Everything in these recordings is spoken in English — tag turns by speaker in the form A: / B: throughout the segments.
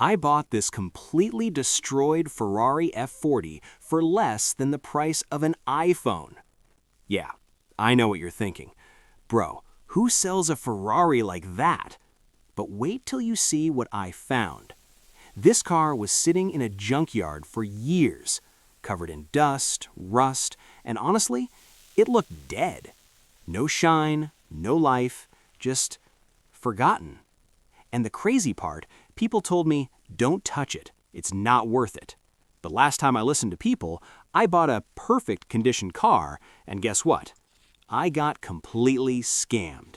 A: I bought this completely destroyed Ferrari F40 for less than the price of an iPhone. Yeah, I know what you're thinking. Bro, who sells a Ferrari like that? But wait till you see what I found. This car was sitting in a junkyard for years, covered in dust, rust, and honestly, it looked dead. No shine, no life, just forgotten. And the crazy part, people told me, don't touch it, it's not worth it. But last time I listened to people, I bought a perfect condition car, and guess what? I got completely scammed.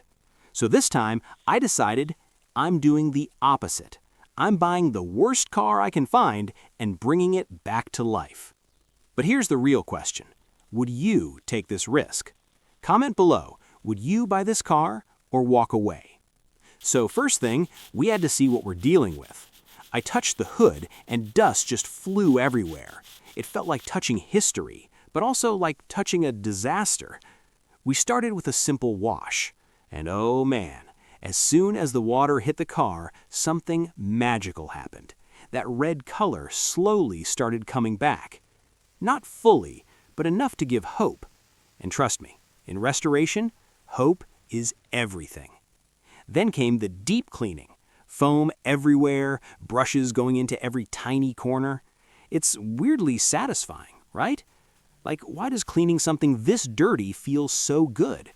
A: So this time, I decided I'm doing the opposite. I'm buying the worst car I can find and bringing it back to life. But here's the real question. Would you take this risk? Comment below, would you buy this car or walk away? So first thing, we had to see what we're dealing with. I touched the hood and dust just flew everywhere. It felt like touching history, but also like touching a disaster. We started with a simple wash. And oh man, as soon as the water hit the car, something magical happened. That red color slowly started coming back. Not fully, but enough to give hope. And trust me, in restoration, hope is everything. Then came the deep cleaning. Foam everywhere, brushes going into every tiny corner. It's weirdly satisfying, right? Like, why does cleaning something this dirty feel so good?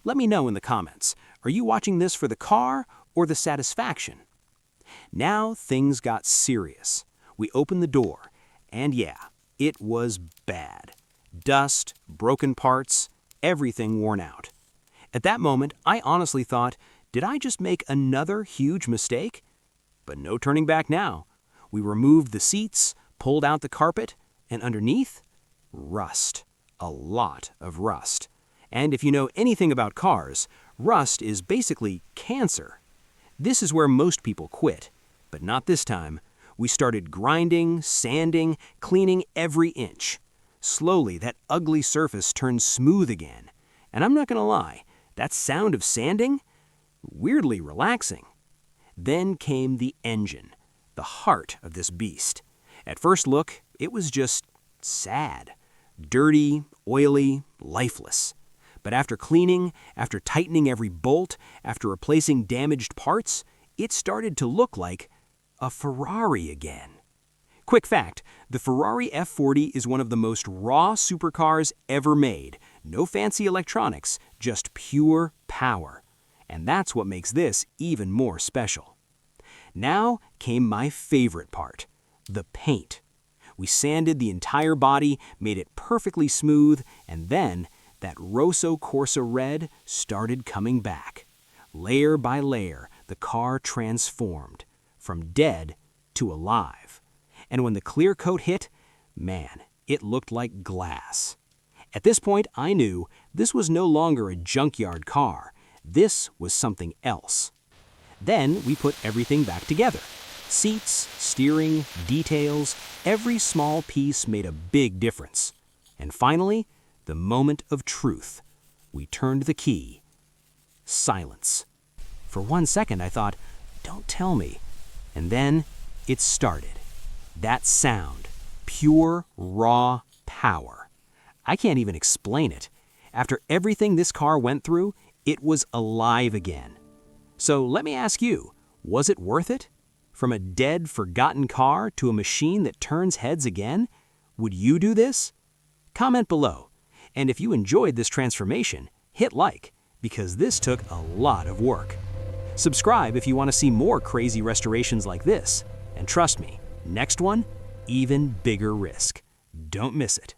A: Let me know in the comments. Are you watching this for the car or the satisfaction? Now things got serious. We opened the door, and yeah, it was bad. Dust, broken parts, everything worn out. At that moment, I honestly thought, did I just make another huge mistake? But no turning back now. We removed the seats, pulled out the carpet, and underneath, rust. A lot of rust. And if you know anything about cars, rust is basically cancer. This is where most people quit, but not this time. We started grinding, sanding, cleaning every inch. Slowly, that ugly surface turned smooth again. And I'm not gonna lie, that sound of sanding? Weirdly relaxing. Then came the engine, the heart of this beast. At first look, it was just sad. Dirty, oily, lifeless. But after cleaning, after tightening every bolt, after replacing damaged parts, it started to look like a Ferrari again. Quick fact, the Ferrari F40 is one of the most raw supercars ever made. No fancy electronics, just pure power. And that's what makes this even more special. Now came my favorite part, the paint. We sanded the entire body, made it perfectly smooth, and then that Rosso Corsa red started coming back. Layer by layer, the car transformed, from dead to alive. And when the clear coat hit, man, it looked like glass. At this point, I knew this was no longer a junkyard car. This was something else. Then we put everything back together. Seats, steering, details, every small piece made a big difference. And finally, the moment of truth. We turned the key. Silence. For 1 second, I thought, don't tell me. And then it started. That sound. Pure, raw power. I can't even explain it. After everything this car went through, it was alive again. So let me ask you, was it worth it? From a dead, forgotten car to a machine that turns heads again? Would you do this? Comment below. And if you enjoyed this transformation, hit like, because this took a lot of work. Subscribe if you want to see more crazy restorations like this. And trust me, next one, even bigger risk. Don't miss it.